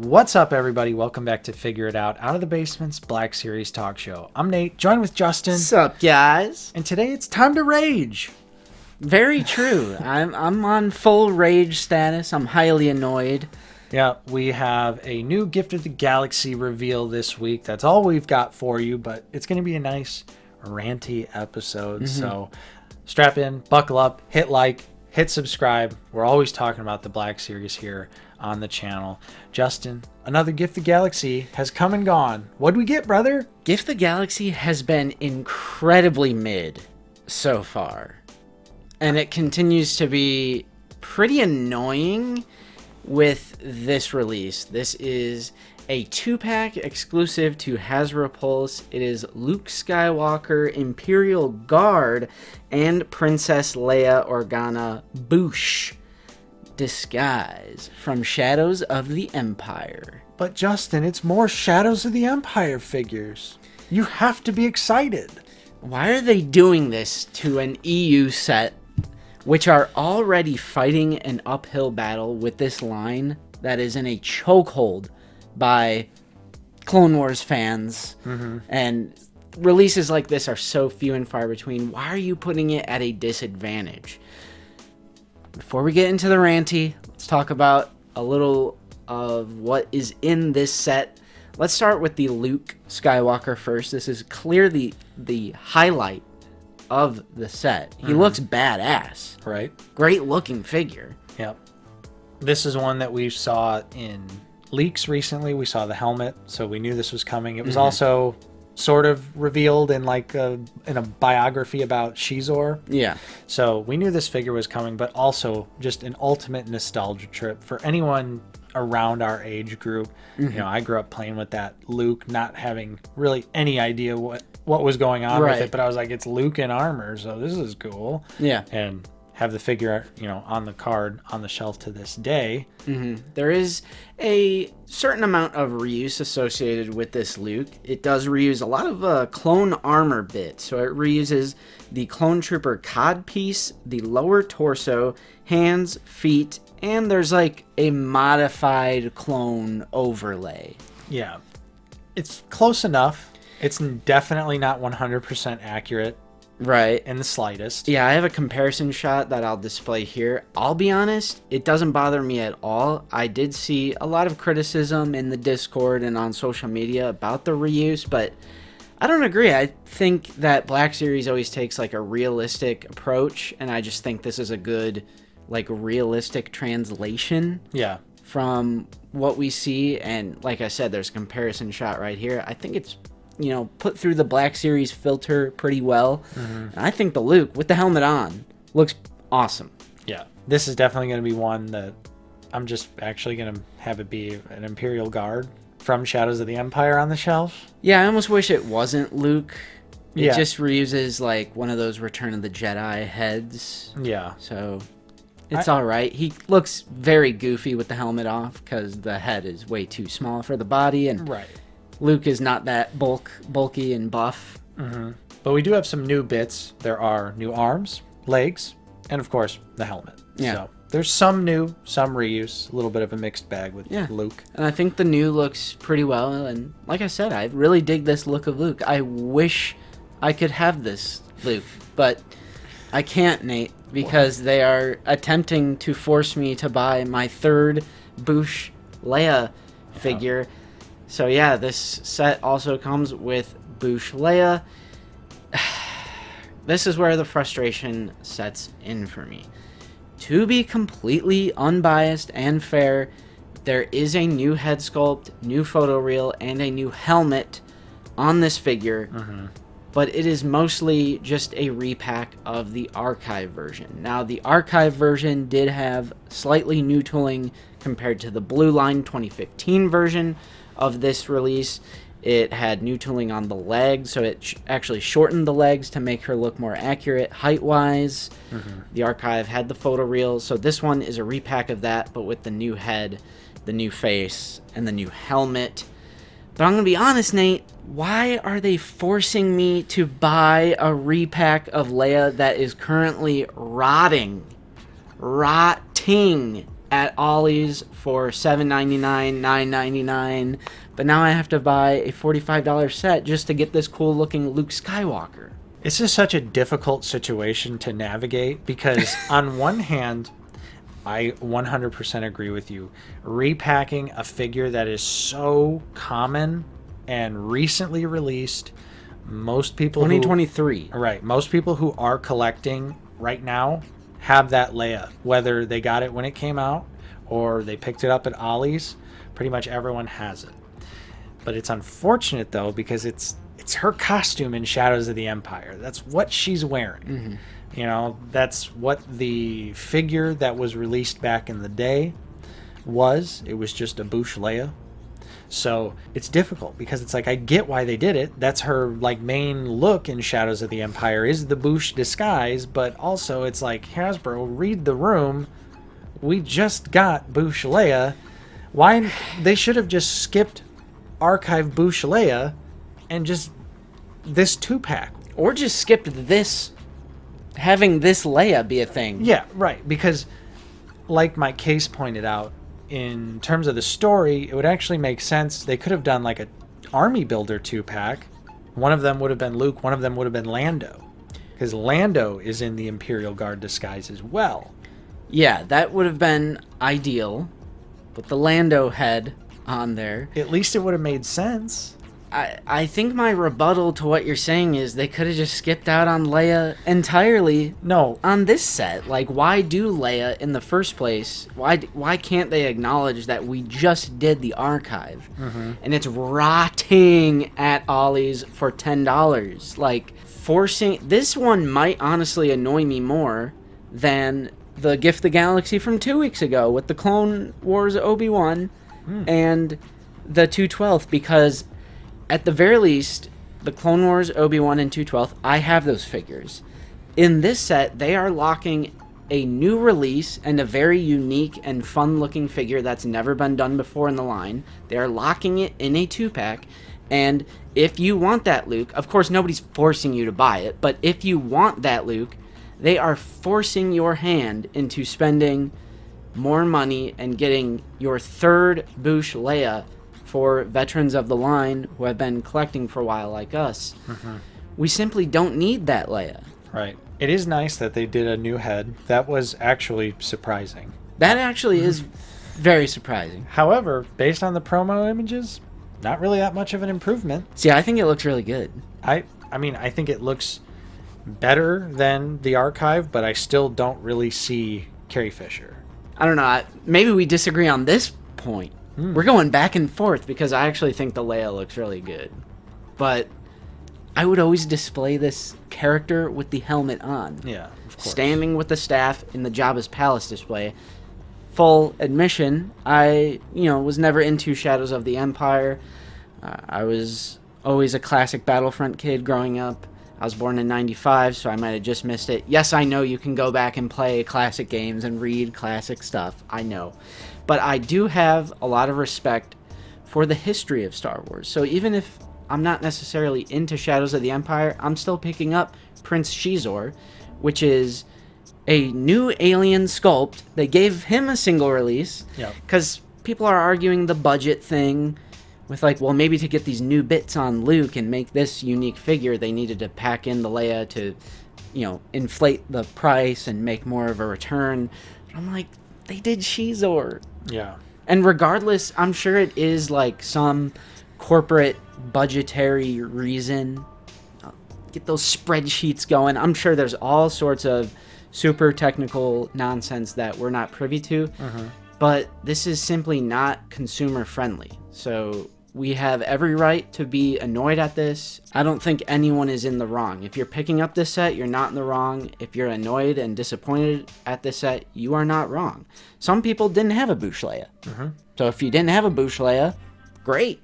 What's up, everybody? Welcome back to Figure It Out of the Basement's Black Series Talk Show. I'm Nate, joined with Justin. What's up, guys? And today it's time to rage. Very true. I'm on full rage status. I'm highly annoyed. Yeah, we have a new Gift of the Galaxy reveal this week. That's all we've got for you, but it's going to be a nice ranty episode. So strap in, buckle up, hit like, hit subscribe. We're always talking about the Black Series here on the channel. Justin, another Gift of the Galaxy has come and gone. What'd we get, brother? Gift of the Galaxy has been incredibly mid so far. And it continues to be pretty annoying with this release. This is a 2-pack exclusive to Hasbro Pulse. It is Luke Skywalker, Imperial Guard, and Princess Leia Organa Boushh disguise from Shadows of the Empire. But Justin, it's more Shadows of the Empire figures. You have to be excited. Why are they doing this to an EU set, which are already fighting an uphill battle with this line that is in a chokehold by Clone Wars fans? And releases like this are so few and far between. Why are you putting it at a disadvantage? Before we get into the ranty, let's talk about a little of what is in this set. Let's start with the Luke Skywalker first. This is clearly the highlight of the set. He looks badass. Right. Great looking figure. Yep. This is one that we saw in leaks recently. We saw the helmet, so we knew this was coming. It was also sort of revealed in in a biography about Shizor. Yeah. So we knew this figure was coming, but also just an ultimate nostalgia trip for anyone around our age group. You know, I grew up playing with that Luke, not having really any idea what was going on with it, but I was like, it's Luke in armor, so this is cool. Yeah. And have the figure, on the card on the shelf to this day. There is a certain amount of reuse associated with this Luke. It does reuse a lot of clone armor bits. So it reuses the Clone Trooper cod piece, the lower torso, hands, feet, and there's like a modified clone overlay. Yeah. It's close enough. It's definitely not 100% accurate. Right. In the slightest. Yeah, I have a comparison shot that I'll display here. I'll be honest, it doesn't bother me at all. I did see a lot of criticism in the Discord and on social media about the reuse, but I don't agree. I think that Black Series always takes like a realistic approach, and I just think this is a good, like, realistic translation. Yeah. From what we see, and like I said, there's a comparison shot right here. I think it's put through the Black Series filter pretty well. And I think the Luke with the helmet on looks awesome. Yeah, this is definitely going to be one that I'm just actually going to have it be an Imperial Guard from Shadows of the Empire on the shelf. Yeah, I almost wish it wasn't Luke. It just reuses like one of those Return of the Jedi heads. Yeah. So it's all right. He looks very goofy with the helmet off because the head is way too small for the body. And right. Luke is not that bulky and buff. But we do have some new bits. There are new arms, legs, and of course the helmet. Yeah. So there's some new, some reuse, a little bit of a mixed bag with Luke. And I think the new looks pretty well. And like I said, I really dig this look of Luke. I wish I could have this Luke, but I can't, Nate, because they are attempting to force me to buy my third Boushh Leia figure. So yeah, this set also comes with Boushh Leia. This is where the frustration sets in for me. To be completely unbiased and fair, there is a new head sculpt, new photo reel, and a new helmet on this figure. But it is mostly just a repack of the archive version. Now, the archive version did have slightly new tooling compared to the Blue Line 2015 version of this release. It had new tooling on the legs, so it actually shortened the legs to make her look more accurate height-wise. The archive had the photo reel, so this one is a repack of that, but with the new head, the new face, and the new helmet. But I'm going to be honest, Nate, why are they forcing me to buy a repack of Leia that is currently rotting at Ollie's for $7.99, $9.99, but now I have to buy a $45 set just to get this cool looking Luke Skywalker. It's just such a difficult situation to navigate because on one hand, I 100% agree with you. Repacking a figure that is so common and recently released, most people 2023. Right. Most people who are collecting right now have that Leia, whether they got it when it came out or they picked it up at Ollie's. Pretty much everyone has it. But it's unfortunate though because it's her costume in Shadows of the Empire. That's what she's wearing. Mm-hmm. You know, that's what the figure that was released back in the day was. It was just a Bouche Leia. So it's difficult because it's like I get why they did it. That's her like main look in Shadows of the Empire is the Bouche disguise, but also it's like Hasbro, read the room. We just got Bouche Leia. Why they should have just skipped Archive Bouche Leia and just this 2-pack. Or just skipped this, having this Leia be a thing. Yeah, right. Because like my case pointed out, in terms of the story, it would actually make sense. They could have done like a army builder 2-pack. One of them would have been Luke. One of them would have been Lando. Because Lando is in the Imperial Guard disguise as well. Yeah, that would have been ideal. With the Lando head on there. At least it would have made sense. I think my rebuttal to what you're saying is they could have just skipped out on Leia entirely. No. On this set. Like, why do Leia in the first place? Why can't they acknowledge that we just did the archive? Mm-hmm. And it's rotting at Ollie's for $10. Like, forcing... This one might honestly annoy me more than the Gift of the Galaxy from 2 weeks ago with the Clone Wars Obi-Wan and the 212th, because... At the very least, the Clone Wars, Obi-Wan, and 212th, I have those figures. In this set, they are locking a new release and a very unique and fun-looking figure that's never been done before in the line. They are locking it in a 2-pack, and if you want that Luke, of course nobody's forcing you to buy it, but if you want that Luke, they are forcing your hand into spending more money and getting your third Bouche Leia for veterans of the line who have been collecting for a while like us. Mm-hmm. We simply don't need that Leia. Right. It is nice that they did a new head. That was actually surprising. That actually is very surprising. However, based on the promo images, not really that much of an improvement. See, I think it looks really good. I mean, I think it looks better than the archive, but I still don't really see Carrie Fisher. I don't know. Maybe we disagree on this point. We're going back and forth because I actually think the Leia looks really good. But I would always display this character with the helmet on. Yeah, of course. Standing with the staff in the Jabba's Palace display. Full admission, I, was never into Shadows of the Empire. I was always a classic Battlefront kid growing up. I was born in 95, so I might have just missed it. Yes, I know you can go back and play classic games and read classic stuff. I know. But I do have a lot of respect for the history of Star Wars. So even if I'm not necessarily into Shadows of the Empire, I'm still picking up Prince Shizor, which is a new alien sculpt. They gave him a single release because people are arguing the budget thing with like, well, maybe to get these new bits on Luke and make this unique figure, they needed to pack in the Leia to, inflate the price and make more of a return. I'm like, they did Shizor. Yeah. And regardless, I'm sure it is like some corporate budgetary reason. Get those spreadsheets going. I'm sure there's all sorts of super technical nonsense that we're not privy to. Mm-hmm. But this is simply not consumer friendly. So we have every right to be annoyed at this. I don't think anyone is in the wrong. If you're picking up this set, you're not in the wrong. If you're annoyed and disappointed at this set, you are not wrong. Some people didn't have a Bouche Leia. Mm-hmm. So if you didn't have a Bouche Leia, great.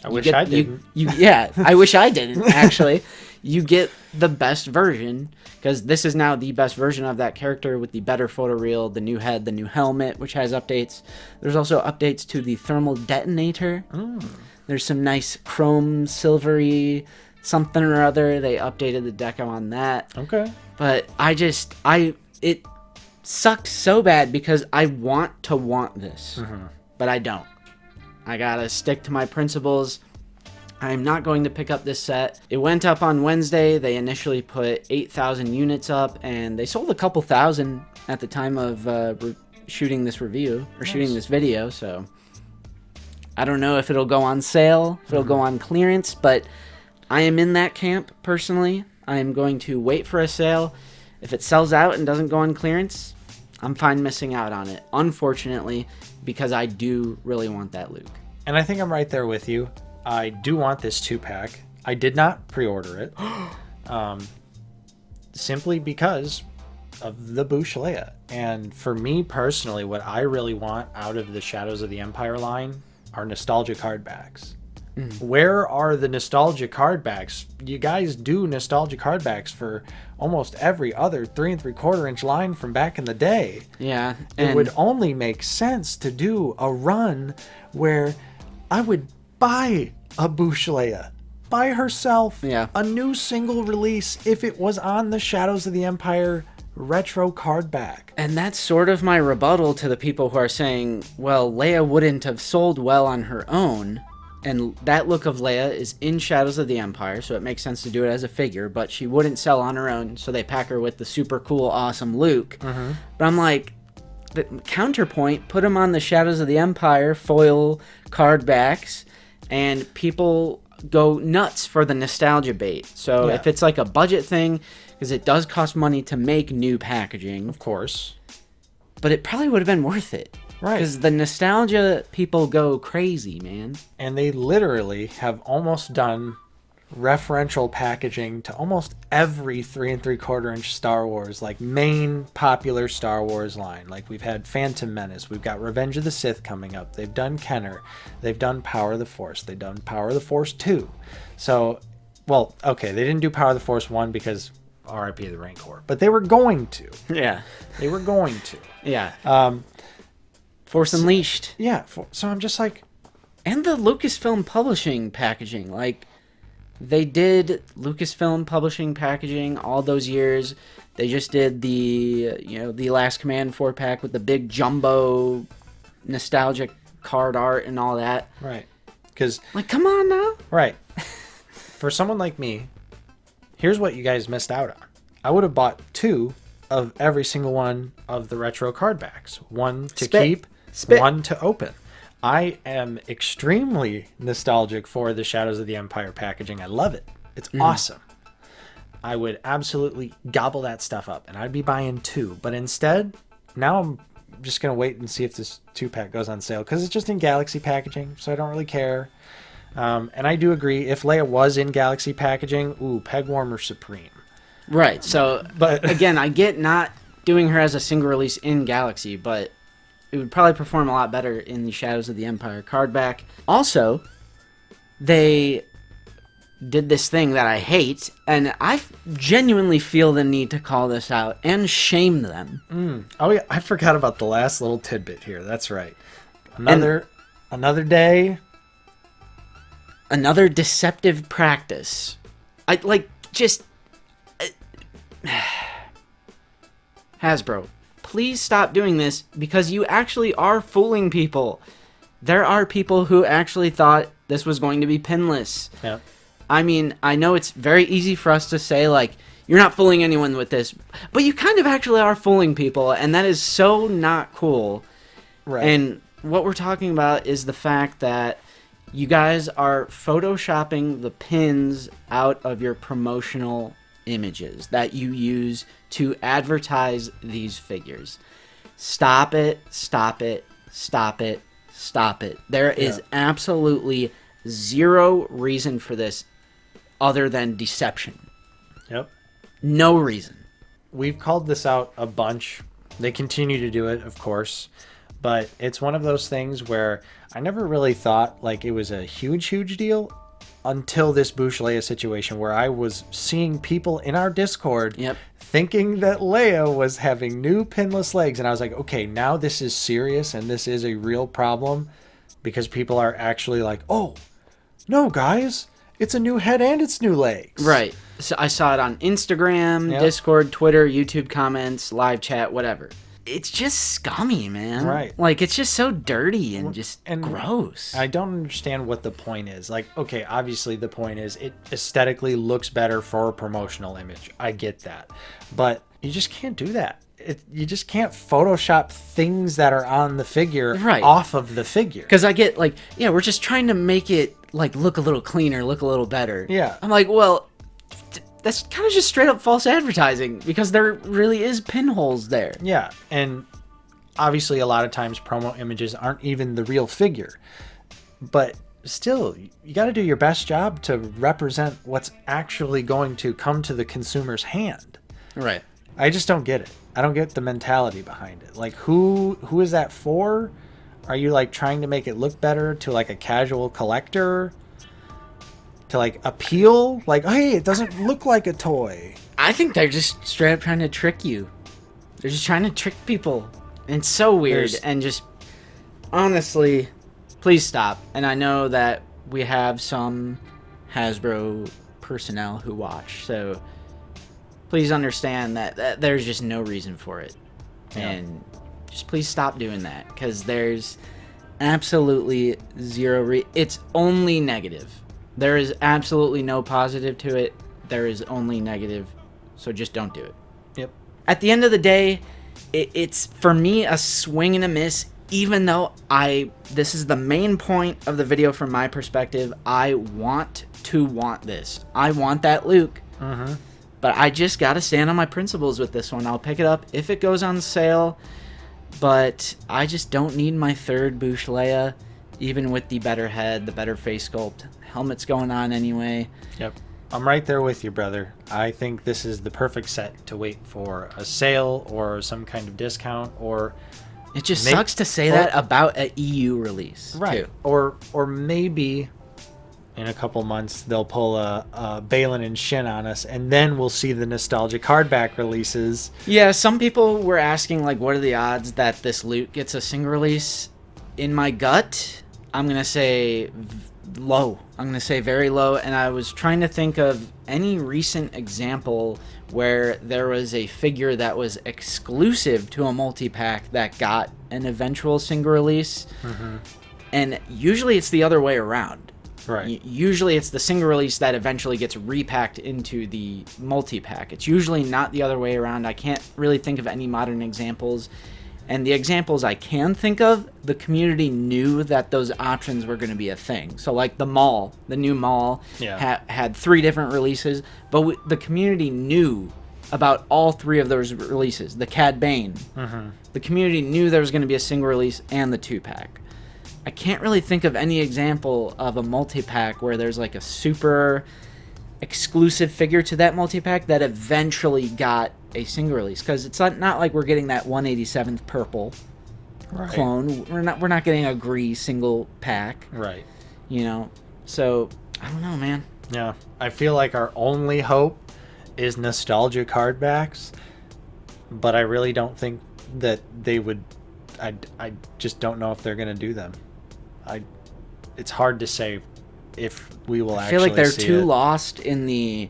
I wish I didn't. Yeah, I wish I didn't, actually. You get the best version, because this is now the best version of that character with the better photoreal, the new head, the new helmet, which has updates. There's also updates to the thermal detonator. There's some nice chrome, silvery something or other. They updated the deco on that. Okay. But sucked so bad because I want to want this, but I don't. I gotta stick to my principles. I'm not going to pick up this set. It went up on Wednesday. They initially put 8,000 units up, and they sold a couple thousand at the time of shooting this review, or shooting this video, so I don't know if it'll go on sale, if it'll go on clearance, but I am in that camp, personally. I am going to wait for a sale. If it sells out and doesn't go on clearance, I'm fine missing out on it, unfortunately, because I do really want that Luke. And I think I'm right there with you. I do want this 2-pack. I did not pre-order it, simply because of the Bush Leia. And for me personally, what I really want out of the Shadows of the Empire line are nostalgia card backs. Where are the nostalgia card backs? You guys do nostalgia card backs for almost every other 3 3/4 inch line from back in the day. Yeah. It would only make sense to do a run where I would buy a Bush Leia by herself, a new single release, if it was on the Shadows of the Empire retro card back. And that's sort of my rebuttal to the people who are saying, well, Leia wouldn't have sold well on her own. And that look of Leia is in Shadows of the Empire, so it makes sense to do it as a figure, but she wouldn't sell on her own, so they pack her with the super cool, awesome Luke. But I'm like, the counterpoint, put him on the Shadows of the Empire foil card backs, and people go nuts for the nostalgia bait. So if it's like a budget thing, because it does cost money to make new packaging. Of course. But it probably would have been worth it. Right. Because the nostalgia people go crazy, man. And they literally have almost done referential packaging to almost every 3 3/4 inch Star Wars, like main popular Star Wars line. Like we've had Phantom Menace, we've got Revenge of the Sith coming up, they've done Kenner, they've done Power of the Force, they've done Power of the Force 2. So, well, okay, they didn't do Power of the Force 1 because RIP the Rancor, but they were going to. Yeah. They were going to. Yeah. Force Unleashed. Yeah, so I'm just like... And the Lucasfilm Publishing packaging, like... They did Lucasfilm Publishing packaging all those years. They just did the Last Command 4-pack with the big jumbo nostalgic card art and all that. Right. Because... Like, come on now. Right. For someone like me, here's what you guys missed out on. I would have bought 2 of every single one of the retro card backs. One to keep, one to open. I am extremely nostalgic for the Shadows of the Empire packaging. I love it. It's awesome. I would absolutely gobble that stuff up, and I'd be buying 2. But instead, now I'm just going to wait and see if this 2-pack goes on sale, because it's just in Galaxy packaging, so I don't really care. And I do agree, if Leia was in Galaxy packaging, ooh, peg warmer supreme. Right, so, but again, I get not doing her as a single release in Galaxy, but... it would probably perform a lot better in the Shadows of the Empire card back. Also, they did this thing that I hate, and I genuinely feel the need to call this out and shame them. Oh yeah, I forgot about the last little tidbit here. That's right. Another day. Another deceptive practice. Hasbro. Please stop doing this, because you actually are fooling people. There are people who actually thought this was going to be pinless. Yeah. I mean, I know it's very easy for us to say, like, you're not fooling anyone with this, but you kind of actually are fooling people, and that is so not cool. Right. And what we're talking about is the fact that you guys are photoshopping the pins out of your promotional images that you use to advertise these figures. Stop it, stop it, stop it, stop it. There is absolutely zero reason for this other than deception. Yep. No reason. We've called this out a bunch. They continue to do it, of course. But it's one of those things where I never really thought like it was a huge deal until this Bush Leia situation, where I was seeing people in our Discord thinking that Leia was having new pinless legs. And I was like, okay, now this is serious and this is a real problem, because people are actually like, oh, no, guys, it's a new head and it's new legs. Right. So I saw it on Instagram, Discord, Twitter, YouTube comments, live chat, whatever. it's just scummy, man. Right. Like, it's just so dirty and just gross. I don't understand what the point is. Like, okay, obviously the point is it aesthetically looks better for a promotional image. I get that. But you just can't do that. You just can't Photoshop things that are on the figure off of the figure. Because I get, like, yeah, we're just trying to make it, like, look a little cleaner, look a little better. Yeah. I'm like, well, that's kind of just straight up false advertising because there really is pinholes there. Yeah, and obviously a lot of times promo images aren't even the real figure. But still, you got to do your best job to represent what's actually going to come to the consumer's hand. Right. I just don't get it. I don't get the mentality behind it. Like, who is that for? Are you, like, trying to make it look better to, like, a casual collector? To, like, appeal? Like, hey, it doesn't look like a toy. I think they're just straight up trying to trick you. They're just trying to trick people. And it's so weird. And just, honestly, please stop. And I know that we have some Hasbro personnel who watch, so please understand that there's just no reason for it. Yeah. And just please stop doing that, because there's absolutely zero it's only negative. There is absolutely no positive to it. There is only negative. So just don't do it. Yep. At the end of the day, it's for me a swing and a miss, even though this is the main point of the video from my perspective. I want this. I want that Luke. Mm-hmm. But I just got to stand on my principles with this one. I'll pick it up if it goes on sale. But I just don't need my third Bush Leia, even with the better head, the better face sculpt. Helmet's going on anyway. Yep. I'm right there with you, brother. I think this is the perfect set to wait for a sale or some kind of discount, or it just sucks to say that about an EU release, right? Too. Or maybe in a couple months they'll pull a Balin and Shin on us, and then we'll see the nostalgic hardback releases. Yeah, some people were asking, like, what are the odds that this Luke gets a single release? In my gut, I'm gonna say low. I'm gonna say very low. And I was trying to think of any recent example where there was a figure that was exclusive to a multi-pack that got an eventual single release. Mm-hmm. And usually it's the other way around. Right. Usually it's the single release that eventually gets repacked into the multi-pack. It's usually not the other way around. I can't really think of any modern examples. And the examples I can think of, the community knew that those options were going to be a thing. So, like the new mall had 3 different releases, but the community knew about all 3 of those releases. The Cad Bane. Mm-hmm. The community knew there was going to be a single release and the 2-pack. I can't really think of any example of a multi-pack where there's like a super exclusive figure to that multi-pack that eventually got a single release, because it's not like we're getting that 187th purple clone. We're not getting a Gree single pack, right? You know, so I don't know, man. Yeah, I feel like our only hope is nostalgic hardbacks, but I really don't think that they would. I just don't know if they're gonna do them. It's hard to say if we will actually. I feel like they're too lost in the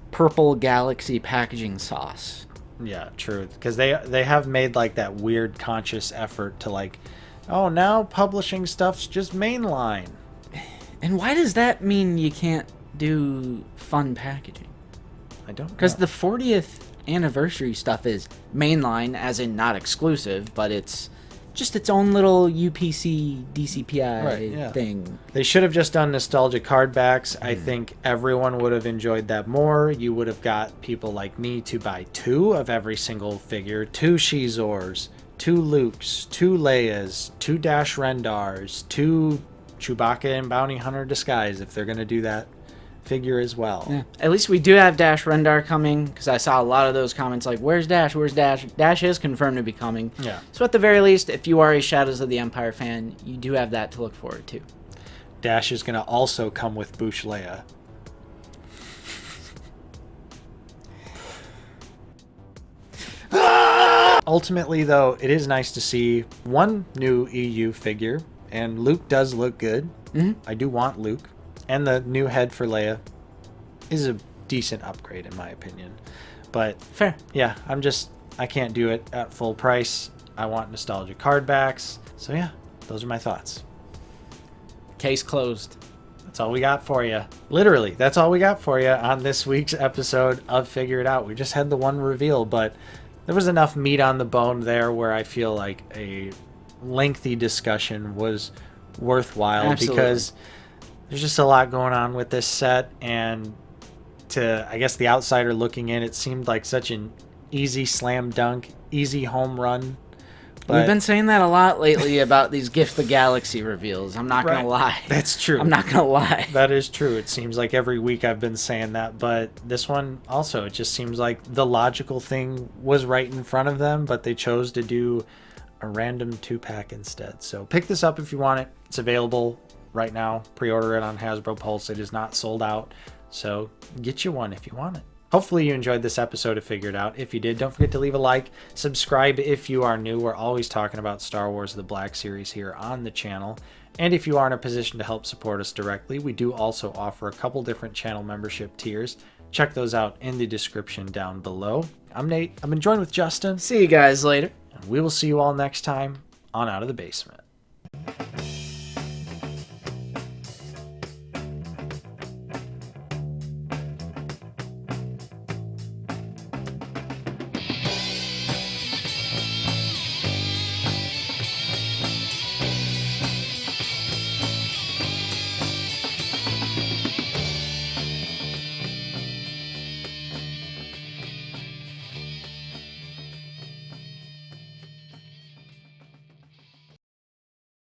purple galaxy packaging sauce. Yeah, true. Because they have made like that weird conscious effort to like, oh, now publishing stuff's just mainline. And why does that mean you can't do fun packaging? I don't know. Because the 40th anniversary stuff is mainline, as in not exclusive, but it's just its own little UPC DCPI thing. They should have just done nostalgic hardbacks. I think everyone would have enjoyed that more. You would have got people like me to buy 2 of every single figure, 2 Shizors, 2 Lukes, 2 Leias, 2 Dash Rendars, 2 Chewbacca and Bounty Hunter Disguise, if they're going to do that figure as well. Yeah. At least we do have Dash Rendar coming, because I saw a lot of those comments like, where's Dash? Where's Dash? Dash is confirmed to be coming. Yeah. So at the very least, if you are a Shadows of the Empire fan, you do have that to look forward to. Dash is going to also come with Bush Leia. Ultimately, though, it is nice to see one new EU figure, and Luke does look good. Mm-hmm. I do want Luke. And the new head for Leia is a decent upgrade, in my opinion. But fair. Yeah, I can't do it at full price. I want nostalgia card backs. So yeah, those are my thoughts. Case closed. That's all we got for you. Literally, that's all we got for you on this week's episode of Figure It Out. We just had the one reveal, but there was enough meat on the bone there where I feel like a lengthy discussion was worthwhile. Absolutely. Because there's just a lot going on with this set, and to, I guess, the outsider looking in, it seemed like such an easy slam dunk, easy home run. We've been saying that a lot lately about these Gift the Galaxy reveals. I'm not going to lie. That's true. I'm not going to lie. That is true. It seems like every week I've been saying that, but this one also, it just seems like the logical thing was right in front of them, but they chose to do a random 2-pack instead. So pick this up if you want it. It's available right now. Pre-order it on Hasbro Pulse. It is not sold out, so get you one if you want it. Hopefully you enjoyed this episode of Figure It Out. If you did, don't forget to leave a like. Subscribe if you are new. We're always talking about Star Wars The Black Series here on the channel. And if you are in a position to help support us directly, we do also offer a couple different channel membership tiers. Check those out in the description down below. I'm Nate. I've been joined with Justin. See you guys later. And we will see you all next time on Out of the Basement.